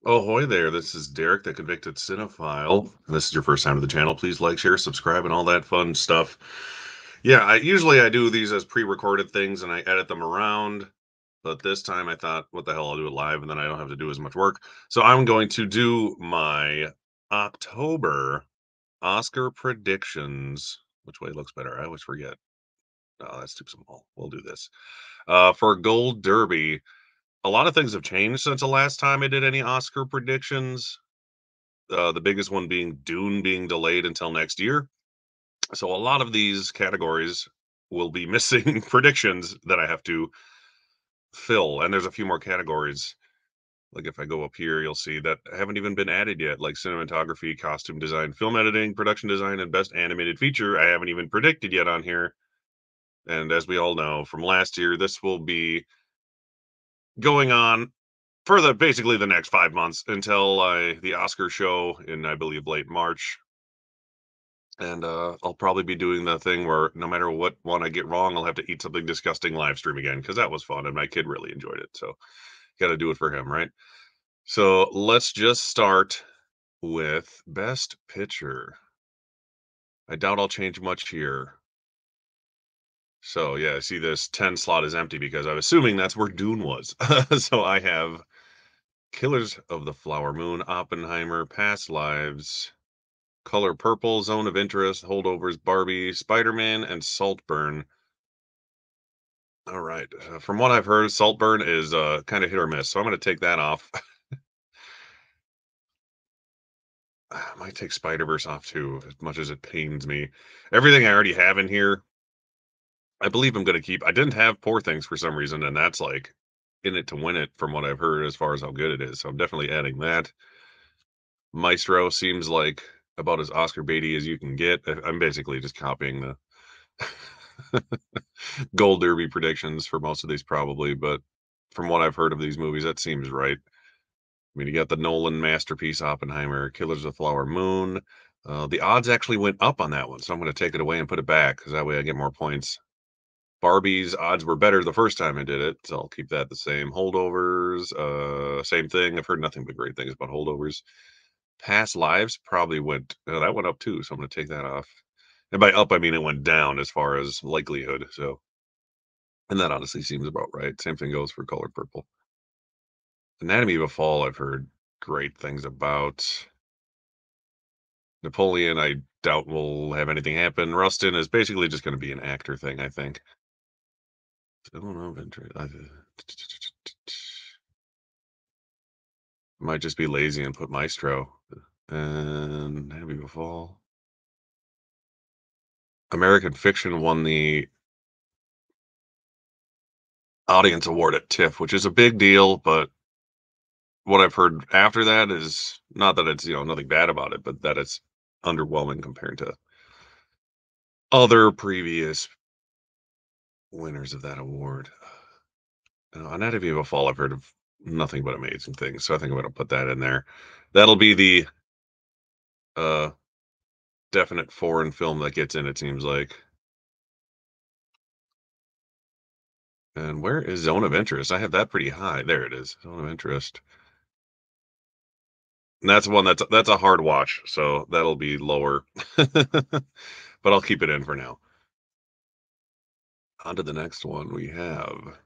Ahoy there, this is Derek, the convicted cinephile. If this is your first time to the channel, please like, share, subscribe, and all that fun stuff. Yeah, I usually do these as pre-recorded things and I edit them around, but this time I thought, what the hell, I'll do it live and then I don't have to do as much work. So I'm going to do my October Oscar predictions. Which way looks better? I always forget. Oh, that's too small. We'll do this. For Gold Derby, a lot of things have changed since the last time I did any Oscar predictions. The biggest one being Dune being delayed until next year. So a lot of these categories will be missing predictions that I have to fill. And there's a few more categories. Like if I go up here, you'll see that haven't even been added yet, like cinematography, costume design, film editing, production design, and best animated feature. I haven't even predicted yet on here. And as we all know from last year, this will be going on for the basically the next 5 months until the Oscar show in, I believe, late March. And I'll probably be doing the thing where no matter what one I get wrong, I'll have to eat something disgusting live stream again because that was fun and my kid really enjoyed it. So got to do it for him, right? So let's just start with Best Picture. I doubt I'll change much here. So yeah, I see this 10 slot is empty because I'm assuming that's where Dune was. So I have Killers of the Flower Moon, Oppenheimer, Past Lives, Color Purple, Zone of Interest, Holdovers, Barbie, Spider-Man, and Saltburn. All right. From what I've heard, Saltburn is kind of hit or miss, so I'm going to take that off. I might take Spider-Verse off too, as much as it pains me. Everything I already have in here, I believe I'm going to keep. I didn't have Poor Things for some reason, and that's like in it to win it from what I've heard as far as how good it is. So I'm definitely adding that. Maestro seems like about as Oscar baity as you can get. I'm basically just copying the Gold Derby predictions for most of these, probably, but from what I've heard of these movies, that seems right. I mean, you got the Nolan masterpiece Oppenheimer, Killers of the Flower Moon. The odds actually went up on that one, so I'm going to take it away and put it back because that way I get more points. Barbie's odds were better the first time I did it, so I'll keep that the same. Holdovers, same thing. I've heard nothing but great things about holdovers. Past lives probably went that went up too, so I'm going to take that off. And by up, I mean it went down as far as likelihood. So, and that honestly seems about right. Same thing goes for Color Purple. Anatomy of a Fall, I've heard great things about. Napoleon, I doubt will have anything happen. Rustin is basically just going to be an actor thing, I think. I don't know. Might just be lazy and put Maestro. And Anatomy of a Fall. American Fiction won the audience award at TIFF, which is a big deal, but what I've heard after that is not that it's, nothing bad about it, but that it's underwhelming compared to other previous winners of that award. Anatomy of a Fall, I've heard of nothing but amazing things, so I think I'm going to put that in there. That'll be the uh, definite foreign film that gets in, it seems like. And where is Zone of Interest? I have that pretty high. There it is, Zone of Interest. And that's one that's a hard watch, so that'll be lower. But I'll keep it in for now. On to the next one. We have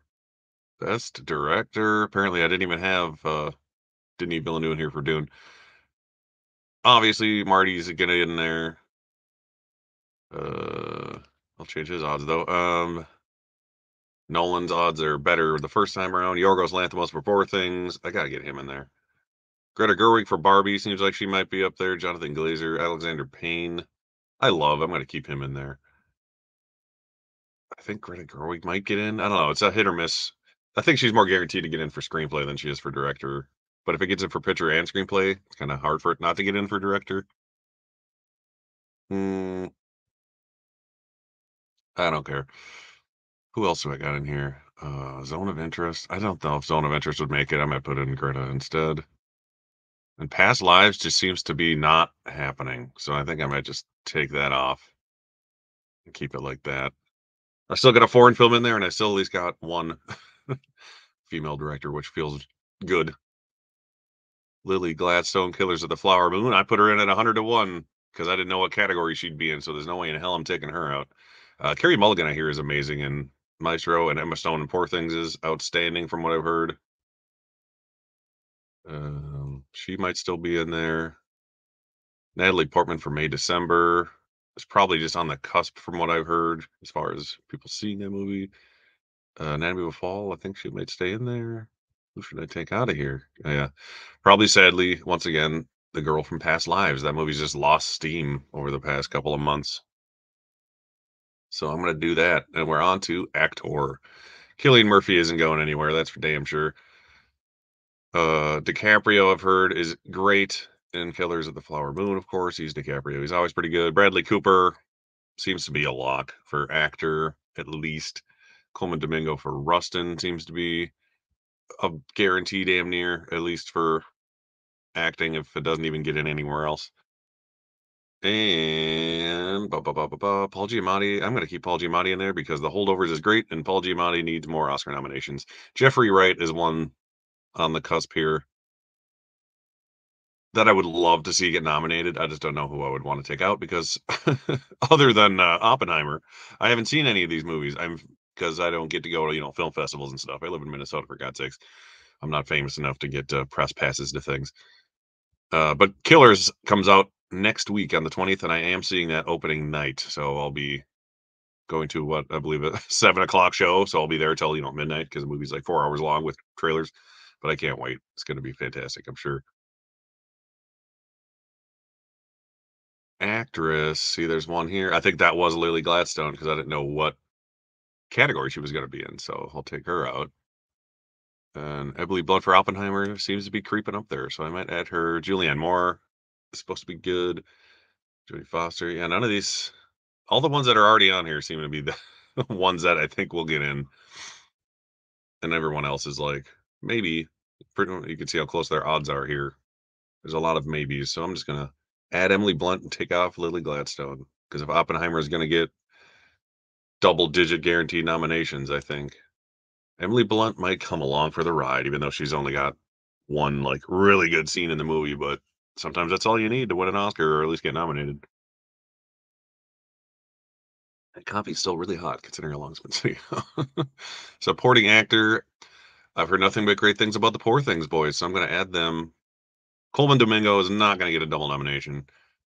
Best Director. Apparently, I didn't even have Denis Villeneuve in here for Dune. Obviously, Marty's gonna get in there. I'll change his odds though. Nolan's odds are better the first time around. Yorgos Lanthimos for Poor Things. I gotta get him in there. Greta Gerwig for Barbie seems like she might be up there. Jonathan Glazer, Alexander Payne. I'm gonna keep him in there. I think Greta Gerwig might get in. I don't know. It's a hit or miss. I think she's more guaranteed to get in for screenplay than she is for director. But if it gets in for picture and screenplay, it's kind of hard for it not to get in for director. Hmm, I don't care. Who else do I got in here? Zone of Interest. I don't know if Zone of Interest would make it. I might put in Greta instead. And Past Lives just seems to be not happening. So I think I might just take that off and keep it like that. I still got a foreign film in there, and I still at least got one female director, which feels good. Lily Gladstone, Killers of the Flower Moon. I put her in at 100 to 1 because I didn't know what category she'd be in, so there's no way in hell I'm taking her out. Carrie Mulligan, I hear, is amazing in Maestro, and Emma Stone in Poor Things is outstanding from what I've heard. She might still be in there. Natalie Portman for May December is probably just on the cusp from what I've heard as far as people seeing that movie. Anatomy of a Fall, I think she might stay in there. Who should I take out of here? Yeah, probably sadly, once again, the girl from Past Lives. That movie's just lost steam over the past couple of months. So I'm gonna do that. And we're on to actor. Cillian Murphy isn't going anywhere, that's for damn sure. DiCaprio, I've heard, is great in Killers of the Flower Moon, of course. He's DiCaprio. He's always pretty good. Bradley Cooper seems to be a lock for actor, at least. Coleman Domingo for Rustin seems to be a guarantee damn near, at least for acting, if it doesn't even get in anywhere else. And Paul Giamatti. I'm going to keep Paul Giamatti in there because The Holdovers is great, and Paul Giamatti needs more Oscar nominations. Jeffrey Wright is one on the cusp here that I would love to see get nominated. I just don't know who I would want to take out because other than Oppenheimer, I haven't seen any of these movies. I'm because I don't get to go to film festivals and stuff. I live in Minnesota, for God's sakes. I'm not famous enough to get press passes to things. But Killers comes out next week on the 20th, and I am seeing that opening night. So I'll be going to what I believe a 7 o'clock show. So I'll be there till midnight because the movie's like 4 hours long with trailers. But I can't wait. It's going to be fantastic, I'm sure. Actress. See, there's one here. I think that was Lily Gladstone because I didn't know what category she was going to be in. So I'll take her out. And Emily Blunt for Oppenheimer seems to be creeping up there. So I might add her. Julianne Moore is supposed to be good. Jodie Foster. Yeah, none of these. All the ones that are already on here seem to be the ones that I think will get in. And everyone else is like, maybe. You can see how close their odds are here. There's a lot of maybes. So I'm just going to add Emily Blunt and take off Lily Gladstone. Because if Oppenheimer is going to get double-digit guaranteed nominations, I think Emily Blunt might come along for the ride, even though she's only got one, like, really good scene in the movie, but sometimes that's all you need to win an Oscar or at least get nominated. That coffee's still really hot considering how long it's been sitting out. Supporting actor, I've heard nothing but great things about the Poor Things boys, so I'm gonna add them. Coleman Domingo is not gonna get a double nomination.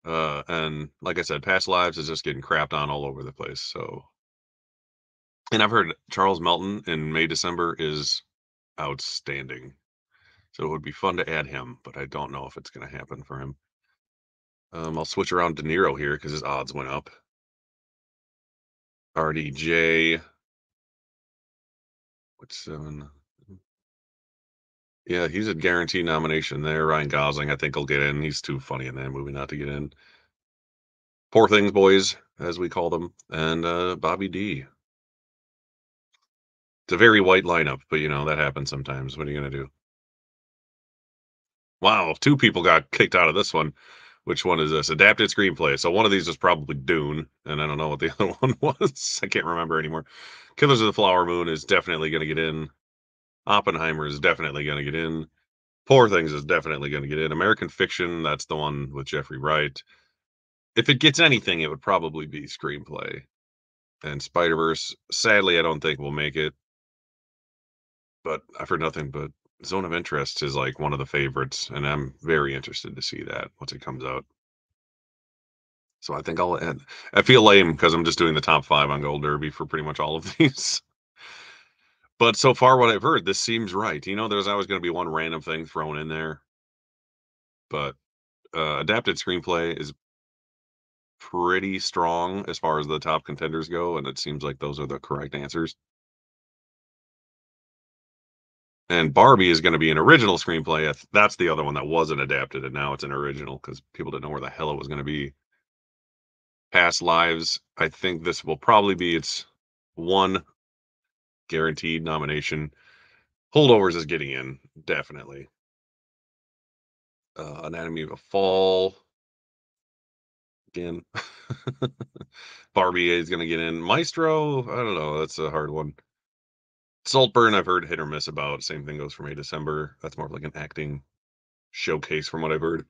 And like I said, Past Lives is just getting crapped on all over the place, so and I've heard Charles Melton in May, December is outstanding. So it would be fun to add him, but I don't know if it's going to happen for him. I'll switch around De Niro here because his odds went up. RDJ. What's 7? Yeah, he's a guaranteed nomination there. Ryan Gosling, I think, will get in. He's too funny in that movie not to get in. Poor Things Boys, as we call them, and Bobby D. It's a very white lineup, but that happens sometimes. What are you going to do? Wow, 2 people got kicked out of this one. Which one is this? Adapted screenplay. So one of these was probably Dune, and I don't know what the other one was. I can't remember anymore. Killers of the Flower Moon is definitely going to get in. Oppenheimer is definitely going to get in. Poor Things is definitely going to get in. American Fiction, that's the one with Jeffrey Wright. If it gets anything, it would probably be screenplay. And Spider-Verse, sadly, I don't think will make it. But I've heard nothing but Zone of Interest is like one of the favorites, and I'm very interested to see that once it comes out. So I think I'll end. I feel lame because I'm just doing the top 5 on Gold Derby for pretty much all of these. But so far, what I've heard, this seems right. There's always going to be one random thing thrown in there, but adapted screenplay is pretty strong as far as the top contenders go, and it seems like those are the correct answers. And Barbie is going to be an original screenplay. That's the other one that wasn't adapted, and now it's an original because people didn't know where the hell it was going to be. Past Lives, I think this will probably be its one guaranteed nomination. Holdovers is getting in, definitely. Anatomy of a Fall, again. Barbie is going to get in. Maestro, I don't know. That's a hard one. Saltburn, I've heard hit or miss about. Same thing goes for May, December. That's more of like an acting showcase from what I've heard.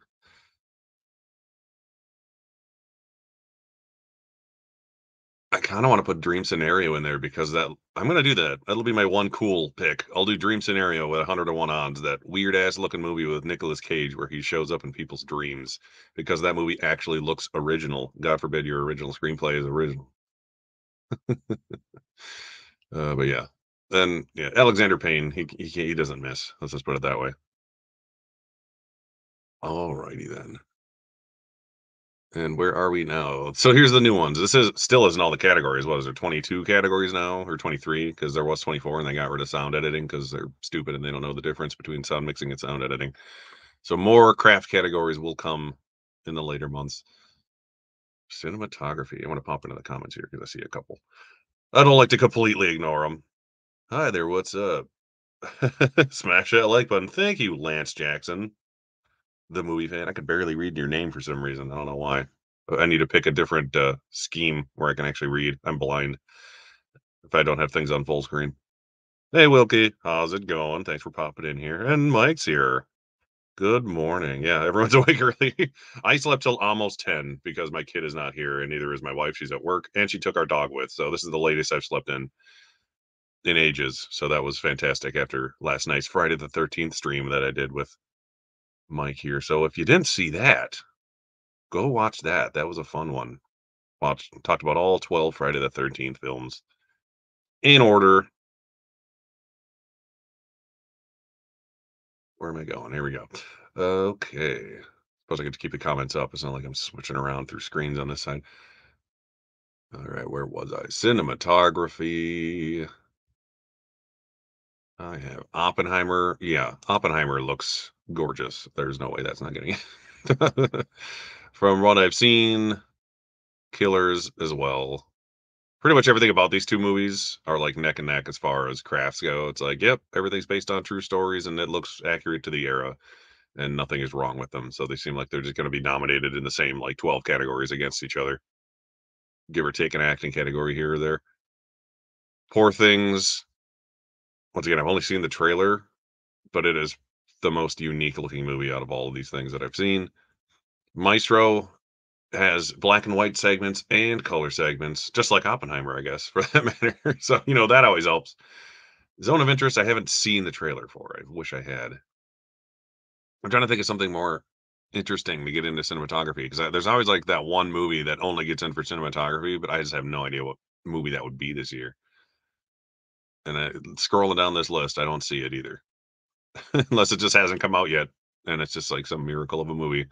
I kinda wanna put Dream Scenario in there because that I'm gonna do that. That'll be my one cool pick. I'll do Dream Scenario with 100 to 1 odds, that weird ass looking movie with Nicolas Cage where he shows up in people's dreams, because that movie actually looks original. God forbid your original screenplay is original. But yeah. Then, yeah, Alexander Payne, he doesn't miss. Let's just put it that way. Alrighty then. And where are we now? So here's the new ones. This is still isn't all the categories. What is there? 22 categories now or 23? Because there was 24 and they got rid of sound editing because they're stupid and they don't know the difference between sound mixing and sound editing. So more craft categories will come in the later months. Cinematography. I want to pop into the comments here because I see a couple. I don't like to completely ignore them. Hi there. What's up? Smash that like button. Thank you, Lance Jackson, the movie fan. I could barely read your name for some reason. I don't know why. I need to pick a different scheme where I can actually read. I'm blind if I don't have things on full screen. Hey, Wilkie, how's it going? Thanks for popping in here. And Mike's here. Good morning. Yeah, everyone's awake early. I slept till almost 10 because my kid is not here, and neither is my wife. She's at work, and she took our dog with. So this is the latest I've slept in ages. So that was fantastic after last night's Friday the 13th stream that I did with Mike here. So if you didn't see that, go watch that. That was a fun one. Talked about all 12 Friday the 13th films in order. Where am I going? Here we go. Okay. Suppose I get to keep the comments up. It's not like I'm switching around through screens on this side. All right, where was I? Cinematography. I have Oppenheimer. Yeah, Oppenheimer looks gorgeous. There's no way that's not getting it. From what I've seen, Killers as well. Pretty much everything about these two movies are like neck and neck as far as crafts go. It's like, yep, everything's based on true stories and it looks accurate to the era and nothing is wrong with them. So they seem like they're just going to be nominated in the same like 12 categories against each other, give or take an acting category here or there. Poor Things. Once again, I've only seen the trailer, but it is the most unique looking movie out of all of these things that I've seen. Maestro has black and white segments and color segments, just like Oppenheimer, I guess, for that matter. So, that always helps. Zone of Interest, I haven't seen the trailer for. I wish I had. I'm trying to think of something more interesting to get into cinematography because there's always like that one movie that only gets in for cinematography, but I just have no idea what movie that would be this year. And scrolling down this list, I don't see it either, unless it just hasn't come out yet, and it's just like some miracle of a movie.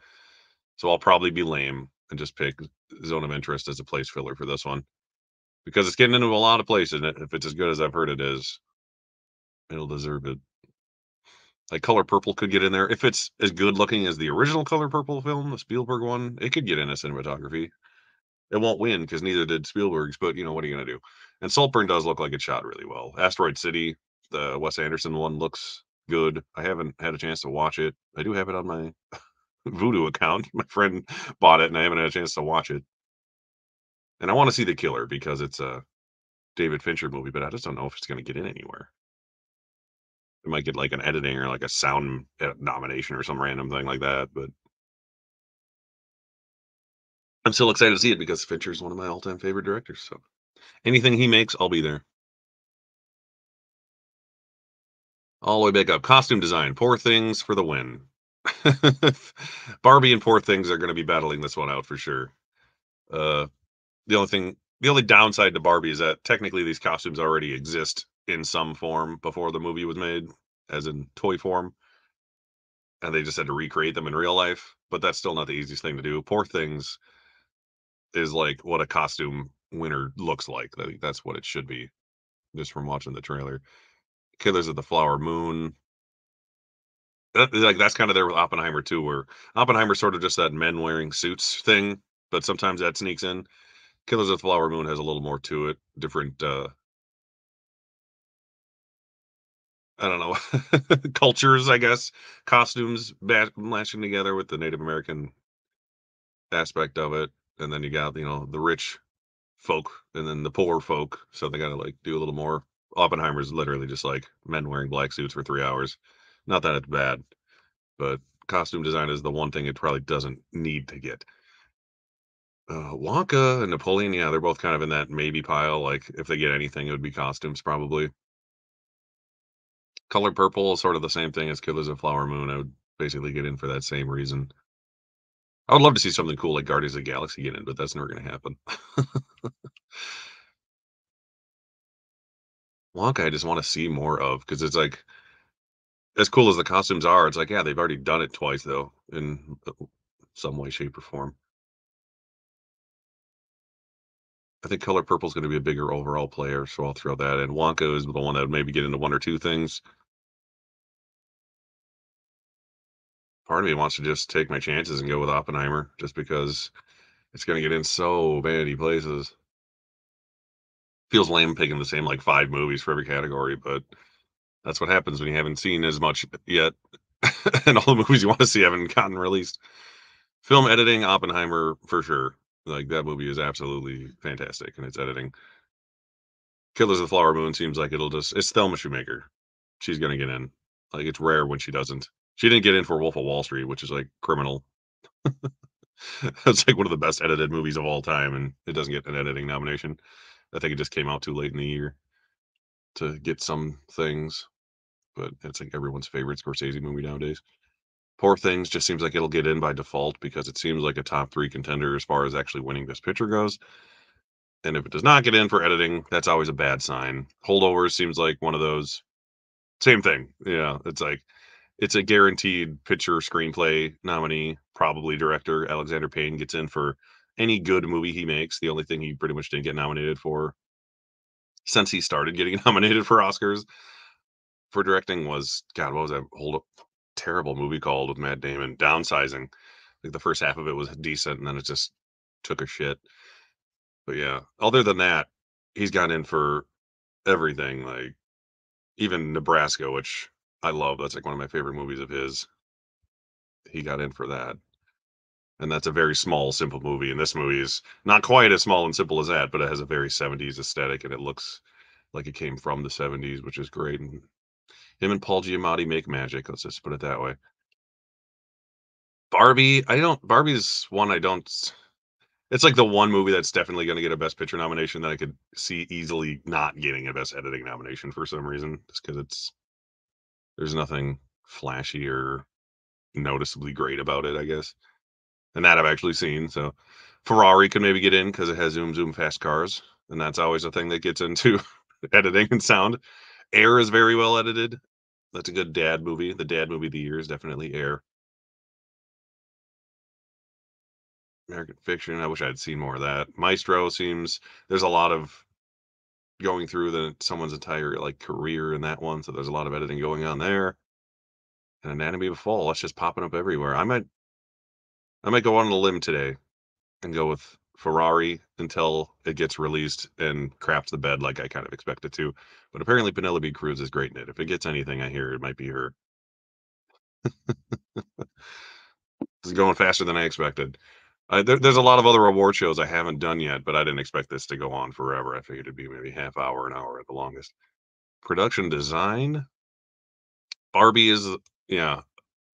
So I'll probably be lame and just pick Zone of Interest as a place filler for this one because it's getting into a lot of places. And if it's as good as I've heard it is, it'll deserve it. Like Color Purple could get in there. If it's as good looking as the original Color Purple film, the Spielberg one, it could get into cinematography. It won't win because neither did Spielberg's, but what are you gonna do? And Saltburn does look like it shot really well. Asteroid City, the Wes Anderson one, looks good. I haven't had a chance to watch it. I do have it on my Voodoo account. My friend bought it, and I haven't had a chance to watch it. And I want to see The Killer because it's a David Fincher movie, but I just don't know if it's gonna get in anywhere. It might get like an editing or like a sound nomination or some random thing like that, but I'm still excited to see it because Fincher's one of my all-time favorite directors. So anything he makes, I'll be there. All the way back up. Costume design, Poor Things for the win. Barbie and Poor Things are going to be battling this one out for sure. Uh, the only downside to Barbie is that technically these costumes already exist in some form before the movie was made, as in toy form, and they just had to recreate them in real life. But that's still not the easiest thing to do. Poor Things is like what a costume winner looks like. I think that's what it should be, just from watching the trailer. Killers of the Flower Moon. Like that's kind of there with Oppenheimer too, where Oppenheimer's sort of just that men wearing suits thing, but sometimes that sneaks in. Killers of the Flower Moon has a little more to it. Different, I don't know, cultures, I guess, costumes lashing together with the Native American aspect of it, and then you got the rich folk and then the poor folk, so they got to like do a little more. Oppenheimer's literally just like men wearing black suits for 3 hours. Not that it's bad, but costume design is the one thing it probably doesn't need to get. Wonka and Napoleon, yeah, they're both kind of in that maybe pile. Like if they get anything, it would be costumes probably. Color Purple is sort of the same thing as Killers of the Flower Moon. I would basically get in for that same reason. I would love to see something cool like Guardians of the Galaxy get in, but that's never going to happen. Wonka, I just want to see more of because it's like as cool as the costumes are. It's like yeah, they've already done it twice though in some way, shape, or form. I think Color Purple is going to be a bigger overall player, so I'll throw that in. Wonka is the one that would maybe get into one or two things. Part of me wants to just take my chances and go with Oppenheimer, just because it's going to get in so many places. Feels lame picking the same like 5 movies for every category, but that's what happens when you haven't seen as much yet, and all the movies you want to see haven't gotten released. Film editing, Oppenheimer for sure. Like that movie is absolutely fantastic in its editing. Killers of the Flower Moon seems like it's Thelma Shoemaker. She's gonna get in. Like it's rare when she doesn't. She didn't get in for Wolf of Wall Street, which is like criminal. It's like one of the best edited movies of all time, and it doesn't get an editing nomination. I think it just came out too late in the year to get some things, but it's like everyone's favorite Scorsese movie nowadays. Poor Things just seems like it'll get in by default because it seems like a top 3 contender as far as actually winning Best Picture goes. And if it does not get in for editing, that's always a bad sign. Holdovers seems like one of those. Same thing. Yeah, it's like it's a guaranteed picture screenplay nominee, probably director. Alexander Payne gets in for any good movie he makes. The only thing he pretty much didn't get nominated for since he started getting nominated for Oscars for directing was God, what was that hold up terrible movie called with Matt Damon? Downsizing. Like the first half of it was decent and then it just took a shit. But yeah, other than that, he's gone in for everything, like even Nebraska, which I love. That's like one of my favorite movies of his. He got in for that. And that's a very small, simple movie. And this movie is not quite as small and simple as that, but it has a very 70s aesthetic and it looks like it came from the 70s, which is great. And him and Paul Giamatti make magic. Let's just put it that way. Barbie's one I don't, it's like the one movie that's definitely going to get a Best Picture nomination that I could see easily not getting a Best Editing nomination for some reason, just because there's nothing flashy or noticeably great about it, I guess. And that I've actually seen. So Ferrari could maybe get in because it has zoom zoom fast cars, and that's always a thing that gets into editing and sound. Air is very well edited. That's a good dad movie. The dad movie of the year is definitely Air. American Fiction. I wish I had seen more of that. Maestro seems there's a lot of going through someone's entire like career in that one, so there's a lot of editing going on there. And Anatomy of a Fall. That's just popping up everywhere. I might go on a limb today and go with Ferrari until it gets released and craps the bed like I kind of expect it to. But apparently Penelope Cruz is great in it. If it gets anything I hear, it might be her. It's going faster than I expected. There's a lot of other award shows I haven't done yet, but I didn't expect this to go on forever. I figured it'd be maybe half hour, an hour at the longest. Production design, Barbie is yeah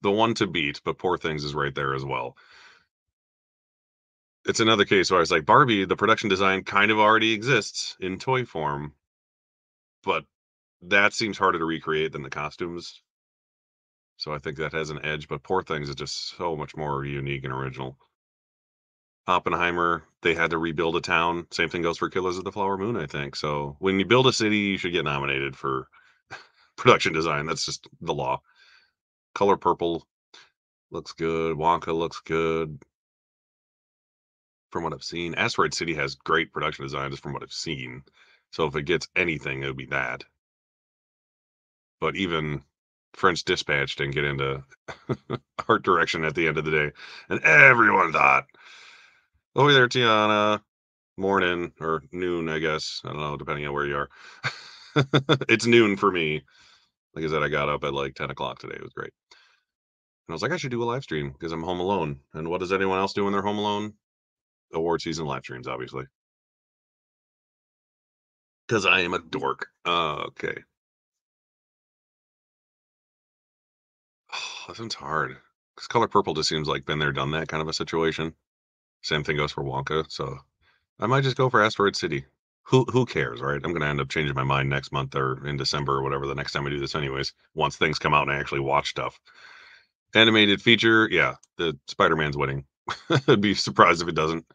the one to beat, but Poor Things is right there as well. It's another case where I was like, Barbie, the production design kind of already exists in toy form, but that seems harder to recreate than the costumes. So I think that has an edge, but Poor Things is just so much more unique and original. Oppenheimer, they had to rebuild a town. Same thing goes for Killers of the Flower Moon, I think. So when you build a city, you should get nominated for production design. That's just the law. Color Purple looks good. Wonka looks good from what I've seen. Asteroid City has great production design just from what I've seen. So if it gets anything, it would be that. But even French Dispatch didn't get into art direction at the end of the day. And everyone thought, oh, there, Tiana. Morning or noon, I guess. I don't know, depending on where you are. It's noon for me. Like I said, I got up at like 10 o'clock today. It was great. And I was like, I should do a live stream because I'm home alone. And what does anyone else do when they're home alone? Award season live streams, obviously. Because I am a dork. Okay. Oh, that sounds hard. 'Cause Color Purple just seems like been there, done that kind of a situation. Same thing goes for Wonka, so I might just go for Asteroid City. Who cares, right? I'm gonna end up changing my mind next month or in December or whatever the next time I do this anyways, once things come out and I actually watch stuff. Animated feature, yeah, the Spider-Man's winning. I'd be surprised if it doesn't.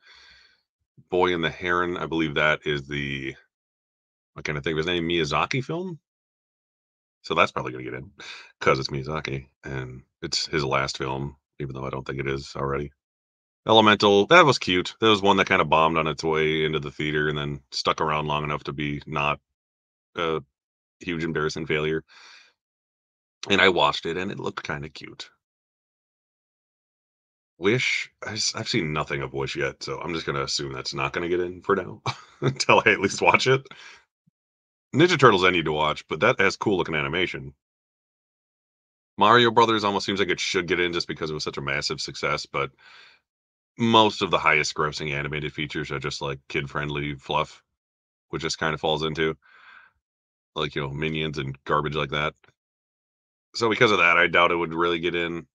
Boy and the Heron, I believe that is the I can't think of his name, Miyazaki film? So that's probably gonna get in because it's Miyazaki, and it's his last film, even though I don't think it is already. Elemental, that was cute. That was one that kinda bombed on its way into the theater and then stuck around long enough to be not a huge embarrassing failure, and I watched it, and it looked kinda cute. Wish, I've seen nothing of Wish yet, so I'm just gonna assume that's not gonna get in for now until I at least watch it. Ninja Turtles I need to watch, but that has cool looking animation. Mario Brothers almost seems like it should get in just because it was such a massive success, but most of the highest grossing animated features are just like kid-friendly fluff, which just kind of falls into like, Minions and garbage like that. So because of that, I doubt it would really get in.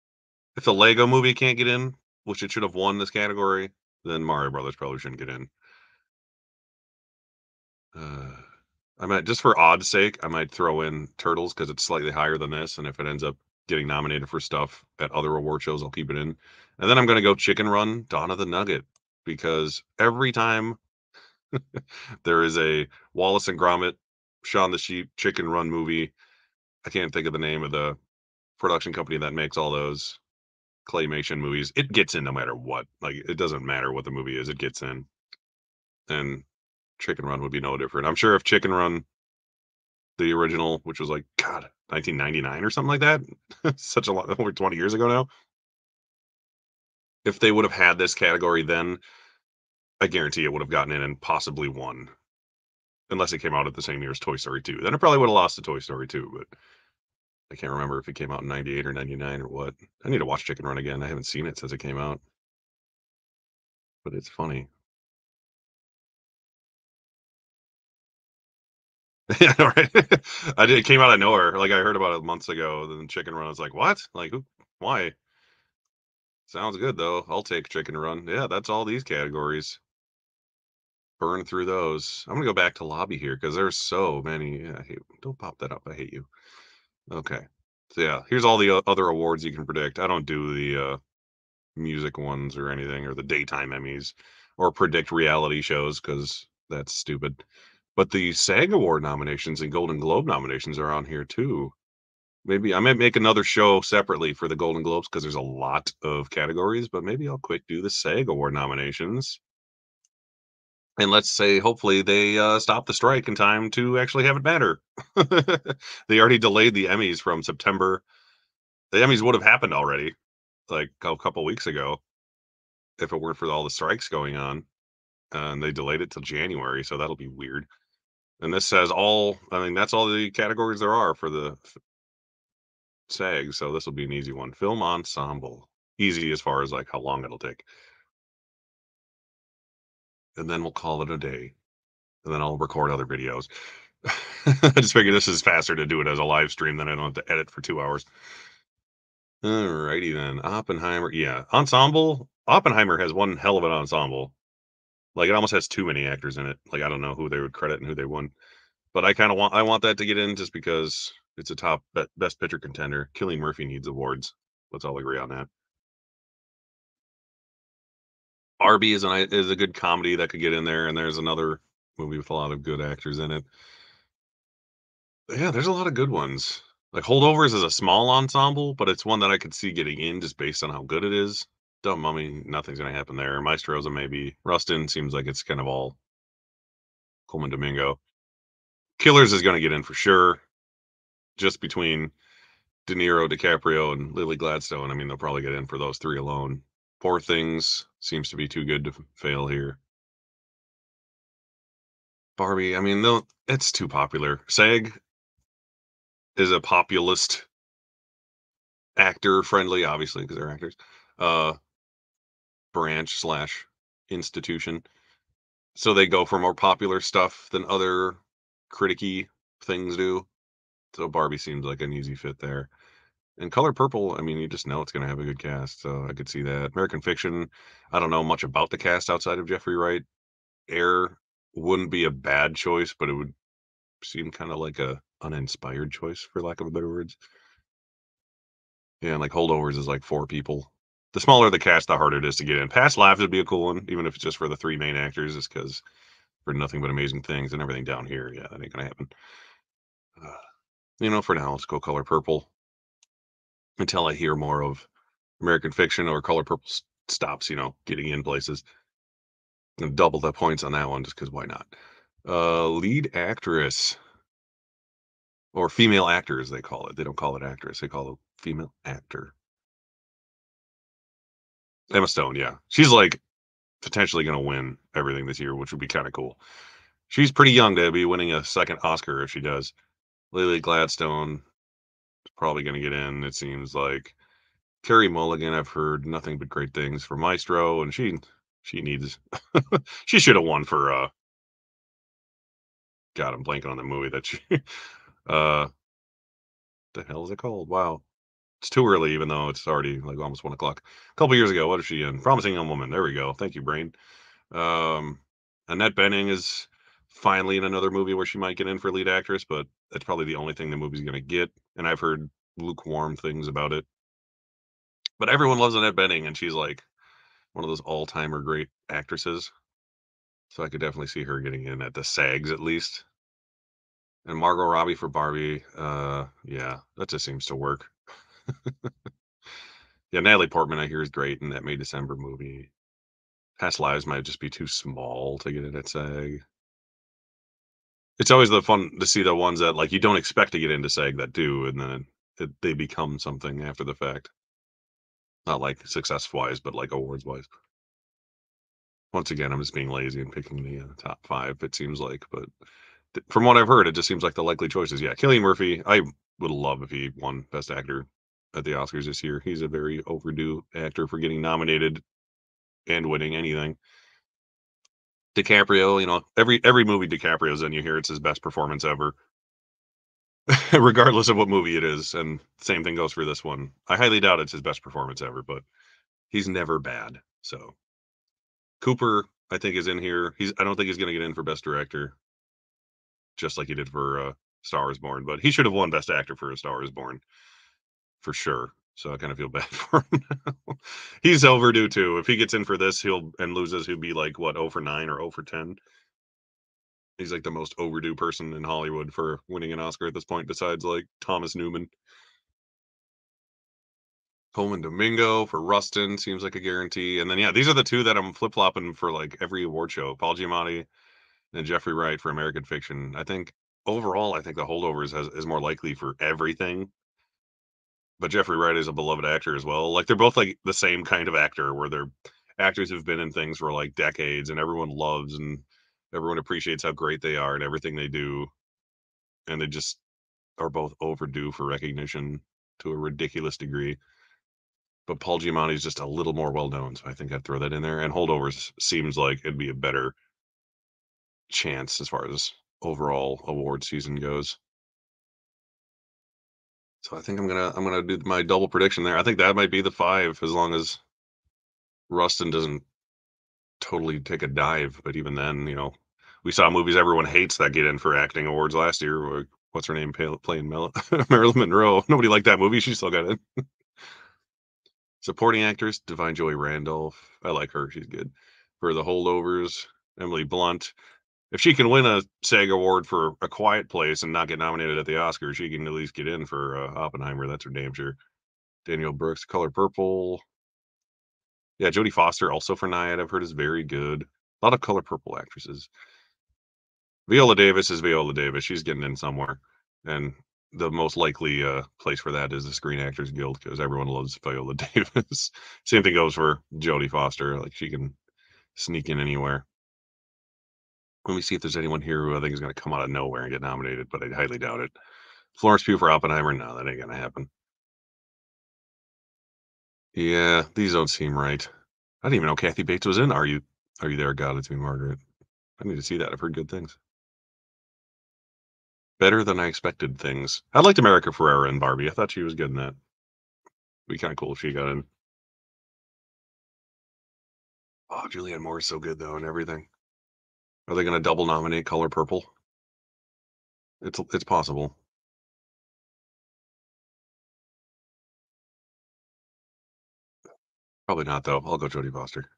If the Lego Movie can't get in, which it should have won this category, then Mario Brothers probably shouldn't get in. Uh, I might just for odd's sake, I might throw in Turtles because it's slightly higher than this, and if it ends up getting nominated for stuff at other award shows, I'll keep it in. And then I'm gonna go Chicken Run, Dawn of the Nugget, because every time there is a Wallace and Gromit, Shaun the Sheep, Chicken Run movie, I can't think of the name of the production company that makes all those claymation movies. It gets in no matter what. Like it doesn't matter what the movie is, it gets in. And Chicken Run would be no different. I'm sure if Chicken Run the original, which was like, God, 1999 or something like that. Such a lot, over 20 years ago now. If they would have had this category then, I guarantee it would have gotten in and possibly won, unless it came out at the same year as Toy Story 2. Then it probably would have lost to Toy Story 2, but I can't remember if it came out in 98 or 99 or what. I need to watch Chicken Run again. I haven't seen it since it came out, but it's funny. Yeah, right. It came out of nowhere. Like I heard about it months ago. Then Chicken Run, I was like, what? Like, who? Why? Sounds good though. I'll take Chicken Run. Yeah, that's all these categories. Burn through those. I'm gonna go back to lobby here because there's so many. Yeah, I hate, don't pop that up. I hate you. Okay. So yeah, here's all the other awards you can predict. I don't do the music ones or anything or the daytime Emmys or predict reality shows because that's stupid. But the SAG Award nominations and Golden Globe nominations are on here too. Maybe I might make another show separately for the Golden Globes because there's a lot of categories, but maybe I'll quick do the SAG Award nominations. And let's say hopefully they stop the strike in time to actually have it matter. They already delayed the Emmys from September. The Emmys would have happened already, like a couple weeks ago, if it weren't for all the strikes going on. And they delayed it till January, so that'll be weird. And this says all, I mean, that's all the categories there are for the SAG. So this will be an easy one. Film ensemble. Easy as far as like how long it'll take. And then we'll call it a day. And then I'll record other videos. I just figured this is faster to do it as a live stream than I don't have to edit for 2 hours. Alrighty then. Oppenheimer. Yeah. Ensemble. Oppenheimer has one hell of an ensemble. Like it almost has too many actors in it. Like I don't know who they would credit and who they wouldn't. But I want that to get in just because it's a top best picture contender. Killing Murphy needs awards. Let's all agree on that. Barbie is a good comedy that could get in there, and there's another movie with a lot of good actors in it. Yeah, there's a lot of good ones. Like Holdovers is a small ensemble, but it's one that I could see getting in just based on how good it is. Dumb Mummy, nothing's gonna happen there. Maestro's a maybe. Rustin seems like it's kind of all Coleman Domingo. Killers is gonna get in for sure. Just between De Niro, DiCaprio, and Lily Gladstone. I mean, they'll probably get in for those three alone. Poor Things seems to be too good to fail here. Barbie, I mean, it's too popular. SAG is a populist actor friendly, obviously, because they're actors. Uh, branch slash institution. So they go for more popular stuff than other criticky things do. So Barbie seems like an easy fit there. And Color Purple, I mean, you just know it's gonna have a good cast, so I could see that. American Fiction, I don't know much about the cast outside of Jeffrey Wright. Air wouldn't be a bad choice, but it would seem kinda like a uninspired choice, for lack of a better words. Yeah, and, like, Holdovers is, like, 4 people. The smaller the cast, the harder it is to get in. Past Lives would be a cool one, even if it's just for the 3 main actors, just because for Nothing But Amazing Things and everything down here, yeah, that ain't gonna happen. Uh, for now, let's go Color Purple until I hear more of American Fiction or Color Purple stops, getting in places. And double the points on that one just because why not? Lead actress or female actor, as they call it. They don't call it actress, they call it female actor. Emma Stone, yeah. She's, like, potentially gonna win everything this year, which would be kinda cool. She's pretty young to be winning a second Oscar if she does. Lily Gladstone is probably gonna get in, it seems like. Carey Mulligan, I've heard nothing but great things for Maestro, and she needs she should have won for, God, I'm blanking on the movie that she uh, the hell is it called? Wow. It's too early even though it's already, like, almost 1 o'clock. A couple years ago, what is she in? Promising Young Woman, there we go. Thank you, brain. Um, Annette Bening is finally in another movie where she might get in for lead actress, but that's probably the only thing the movie's gonna get, and I've heard lukewarm things about it. But everyone loves Annette Bening, and she's, like, one of those all-timer great actresses, so I could definitely see her getting in at the SAGs at least. And Margot Robbie for Barbie, yeah, that just seems to work. Yeah, Natalie Portman I hear is great in that May December movie. Past Lives might just be too small to get in at SAG. It's always the fun to see the ones that, like, you don't expect to get into SAG that do, and then they become something after the fact. Not like success-wise, but, like, awards-wise. Once again, I'm just being lazy and picking the, top 5, it seems like, but from what I've heard, it just seems like the likely choices. Yeah, Cillian Murphy, I would love if he won Best Actor at the Oscars this year. He's a very overdue actor for getting nominated and winning anything. DiCaprio, every movie DiCaprio's in, you hear it's his best performance ever, regardless of what movie it is, and same thing goes for this one. I highly doubt it's his best performance ever, but he's never bad, so Cooper, I think, is in here. I don't think he's gonna get in for Best Director, just like he did for, Star Is Born, but he should have won Best Actor for A Star Is Born, for sure, so I kinda feel bad for him now. He's overdue too. If he gets in for this, he'll and loses, he'll be like, what, 0 for 9 or 0 for 10? He's, like, the most overdue person in Hollywood for winning an Oscar at this point besides, like, Thomas Newman. Coleman Domingo for Rustin seems like a guarantee, and then, yeah, these are the 2 that I'm flip-flopping for, like, every award show, Paul Giamatti and Jeffrey Wright for American Fiction. I think overall, I think The Holdovers is more likely for everything, but Jeffrey Wright is a beloved actor as well. Like, they're both, like, the same kind of actor where they're actors who've been in things for, like, decades and everyone loves and everyone appreciates how great they are and everything they do, and they just are both overdue for recognition to a ridiculous degree. But Paul Giamatti is just a little more well known, so I think I'd throw that in there. And Holdovers seems like it'd be a better chance as far as overall award season goes. So I think I'm gonna do my double prediction there. I think that might be the 5 as long as Rustin doesn't totally take a dive. But even then, we saw movies everyone hates that get in for acting awards last year. What's her name playing Marilyn Monroe? Nobody liked that movie. She still got in. Supporting actress, Divine Joy Randolph. I like her, she's good. For The Holdovers, Emily Blunt. If she can win a SAG award for A Quiet Place and not get nominated at the Oscars, she can at least get in for, Oppenheimer, that's for damn sure. Daniel Brooks, Color Purple. Yeah, Jodie Foster, also for Nyad, I've heard is very good. A lot of Color Purple actresses. Viola Davis is Viola Davis, she's getting in somewhere, and the most likely, place for that is the Screen Actors Guild because everyone loves Viola Davis. Same thing goes for Jodie Foster, like, she can sneak in anywhere. Let me see if there's anyone here who I think is gonna come out of nowhere and get nominated, but I highly doubt it. Florence Pugh for Oppenheimer? No, that ain't gonna happen. Yeah, these don't seem right. I didn't even know Kathy Bates was in Are You There, God? It's Me, Margaret. I need to see that, I've heard good things. Better Than I Expected Things. I liked America Ferrera in Barbie, I thought she was good in that. Be kind of cool if she got in. Oh, Julianne Moore is so good though, and everything. Are they going to double nominate Color Purple? It's possible. Probably not though. I'll go Jodie Foster.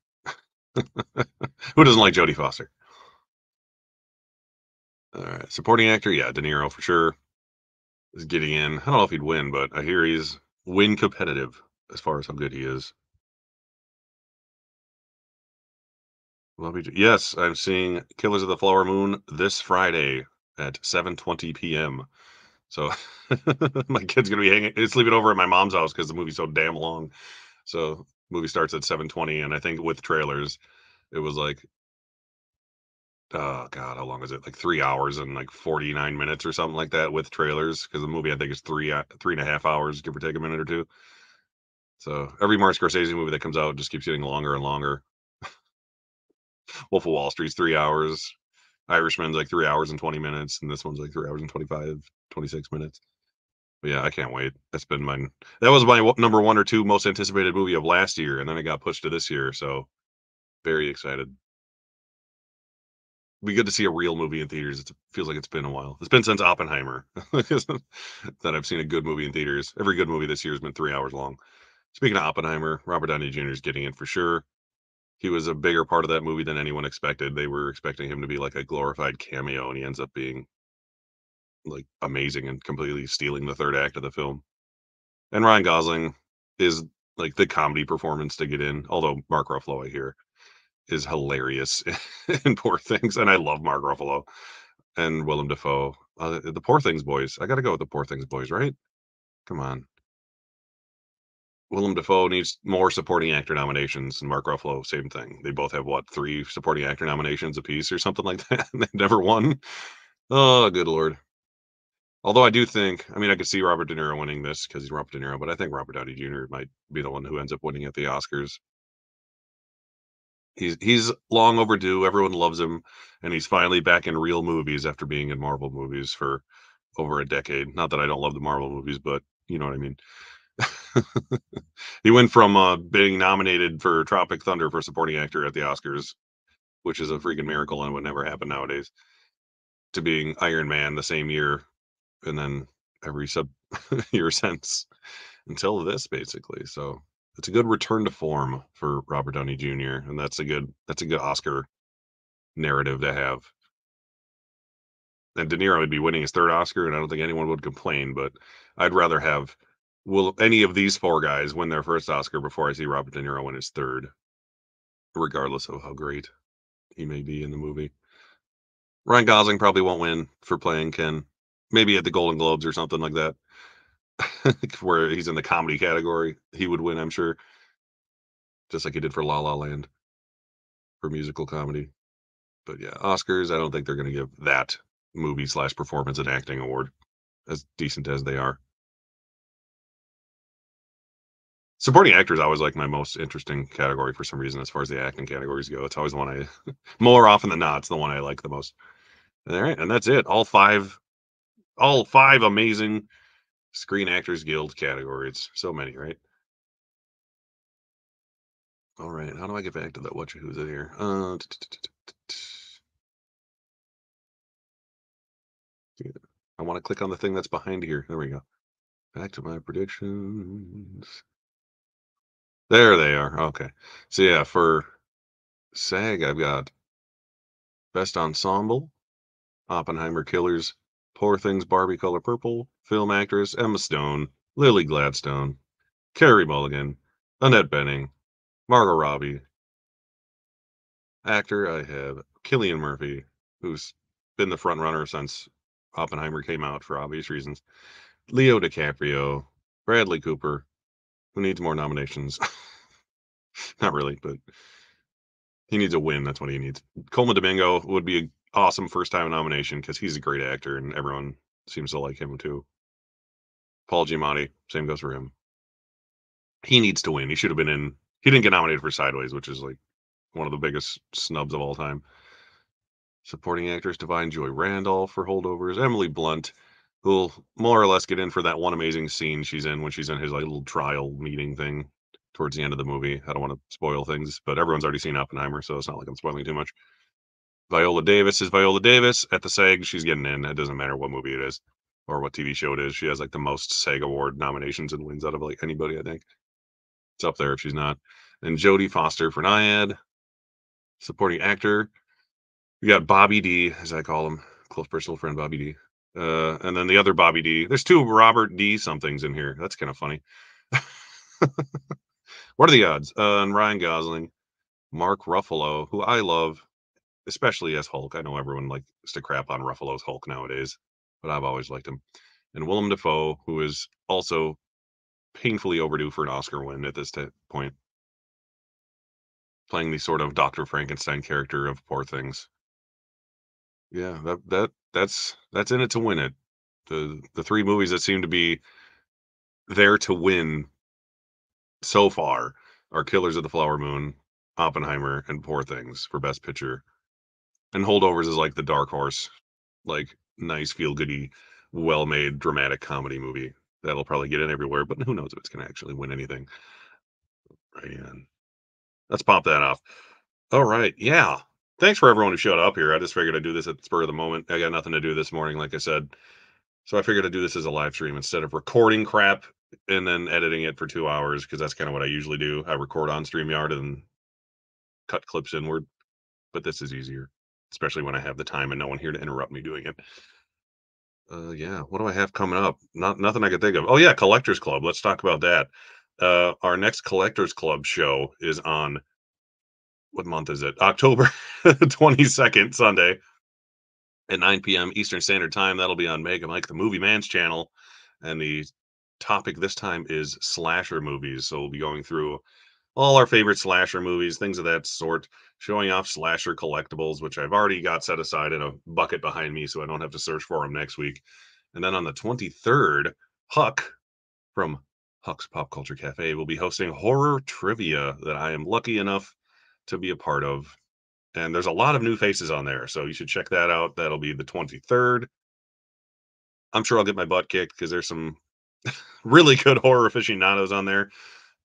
Who doesn't like Jodie Foster? All right, supporting actor, yeah, De Niro for sure is getting in. I don't know if he'd win, but I hear he's win competitive as far as how good he is. Yes, I'm seeing Killers of the Flower Moon this Friday at 7:20 p.m. So my kid's gonna be sleeping over at my mom's house because the movie's so damn long. So movie starts at 7:20, and I think with trailers, it was like, oh god, how long is it? Like 3 hours and like 49 minutes or something like that with trailers. Because the movie I think is 3.5 hours, give or take a minute or two. So every Martin Scorsese movie that comes out just keeps getting longer and longer. Wolf of Wall Street's 3 hours. Irishman's like 3 hours and 20 minutes, and this one's like 3 hours and 26 minutes. But yeah, I can't wait. That's been mine. That was my number one or two most anticipated movie of last year, and then it got pushed to this year. So very excited. Be good to see a real movie in theaters. It feels like it's been a while. It's been since Oppenheimer that I've seen a good movie in theaters. Every good movie this year has been 3 hours long. Speaking of Oppenheimer, Robert Downey Jr. is getting in for sure. He was a bigger part of that movie than anyone expected. They were expecting him to be like a glorified cameo, and he ends up being like amazing and completely stealing the third act of the film. And Ryan Gosling is like the comedy performance to get in. Although Mark Ruffalo, I hear, is hilarious in Poor Things, and I love Mark Ruffalo and Willem Dafoe. The Poor Things boys. I got to go with the Poor Things boys, right? Come on. Willem Dafoe needs more supporting actor nominations, and Mark Ruffalo, same thing. They both have what, three supporting actor nominations apiece or something like that. And they've never won. Oh, good lord. Although I do think, I mean, I could see Robert De Niro winning this because he's Robert De Niro, but I think Robert Downey Jr. might be the one who ends up winning at the Oscars. He's long overdue. Everyone loves him, and he's finally back in real movies after being in Marvel movies for over a decade. Not that I don't love the Marvel movies, but you know what I mean. He went from being nominated for Tropic Thunder for supporting actor at the Oscars, which is a freaking miracle and would never happen nowadays, to being Iron Man the same year, and then every sub year since until this, basically. So it's a good return to form for Robert Downey Jr., and that's a good Oscar narrative to have. And De Niro would be winning his third Oscar, and I don't think anyone would complain. But I'd rather have will any of these four guys win their first Oscar before I see Robert De Niro win his third, regardless of how great he may be in the movie. Ryan Gosling probably won't win for playing Ken. Maybe at the Golden Globes or something like that, where he's in the comedy category. He would win, I'm sure, just like he did for La La Land for musical comedy. But yeah, Oscars, I don't think they're going to give that movie slash performance and acting award, as decent as they are. Supporting actor is always like my most interesting category for some reason, as far as the acting categories go. It's always the one more often than not, it's the one I like the most. All right, and that's it. All five amazing Screen Actors Guild categories. So many, right? All right, how do I get back to that? Who's in here? I want to click on the thing that's behind here. There we go. Back to my predictions. There they are. Okay. So yeah, for SAG, I've got Best Ensemble, Oppenheimer Killers, Poor Things, Barbie Color Purple, Film Actress, Emma Stone, Lily Gladstone, Carey Mulligan, Annette Bening, Margot Robbie. Actor, I have Killian Murphy, who's been the front runner since Oppenheimer came out for obvious reasons. Leo DiCaprio, Bradley Cooper, who needs more nominations. Not really, but he needs a win. That's what he needs. Coleman Domingo would be an awesome first time nomination because he's a great actor and everyone seems to like him too. Paul Giamatti, same goes for him. He needs to win. He should have been in. He didn't get nominated for Sideways, which is like one of the biggest snubs of all time. Supporting actress Divine Joy Randolph for Holdovers. Emily Blunt. who'll more or less get in for that one amazing scene she's in when she's in his like little trial meeting thing towards the end of the movie. I don't want to spoil things, but everyone's already seen Oppenheimer, so it's not like I'm spoiling too much. Viola Davis is Viola Davis at the SAG. She's getting in. It doesn't matter what movie it is or what TV show it is. She has like the most SAG award nominations and wins out of like anybody. I think it's up there if she's not. And Jodie Foster for Nyad, supporting actor. We got Bobby D, as I call him, close personal friend Bobby D. And then the other Bobby D. There's two Robert D somethings in here. That's kind of funny. What are the odds? And Ryan Gosling, Mark Ruffalo, who I love, especially as Hulk. I know everyone likes to crap on Ruffalo's Hulk nowadays, but I've always liked him. And Willem Dafoe, who is also painfully overdue for an Oscar win at this point, playing the sort of Dr. Frankenstein character of Poor Things. Yeah, that's in it to win it. The three movies that seem to be there to win so far are Killers of the Flower Moon, Oppenheimer, and Poor Things for Best Picture. And Holdovers is like the dark horse, like nice, feel goody, well made dramatic comedy movie that'll probably get in everywhere, but who knows if it's going to actually win anything. And let's pop that off. All right, yeah. Thanks for everyone who showed up here. I just figured I'd do this at the spur of the moment. I got nothing to do this morning, like I said. So I figured I'd do this as a live stream instead of recording crap and then editing it for 2 hours because that's kind of what I usually do. I record on StreamYard and cut clips inward, but this is easier, especially when I have the time and no one here to interrupt me doing it. Yeah, what do I have coming up? Nothing I can think of. Oh yeah, Collectors Club. Let's talk about that. Our next Collectors Club show is on what month is it? October 22nd, Sunday at 9 p.m. Eastern Standard Time. That'll be on Mega Mike, the Movie Man's channel. And the topic this time is slasher movies. So we'll be going through all our favorite slasher movies, things of that sort, showing off slasher collectibles, which I've already got set aside in a bucket behind me so I don't have to search for them next week. And then on the 23rd, Huck from Huck's Pop Culture Cafe will be hosting horror trivia that I am lucky enough to be a part of. And there's a lot of new faces on there, so you should check that out. That'll be the 23rd. I'm sure I'll get my butt kicked because there's some really good horror aficionados on there,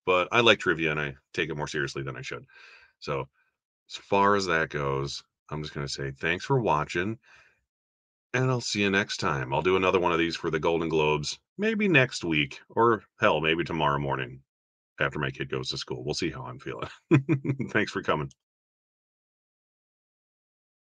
but I like trivia and I take it more seriously than I should. So, as far as that goes, I'm just going to say thanks for watching, and I'll see you next time. I'll do another one of these for the Golden Globes, maybe next week, or hell, maybe tomorrow morning after my kid goes to school. We'll see how I'm feeling. Thanks for coming.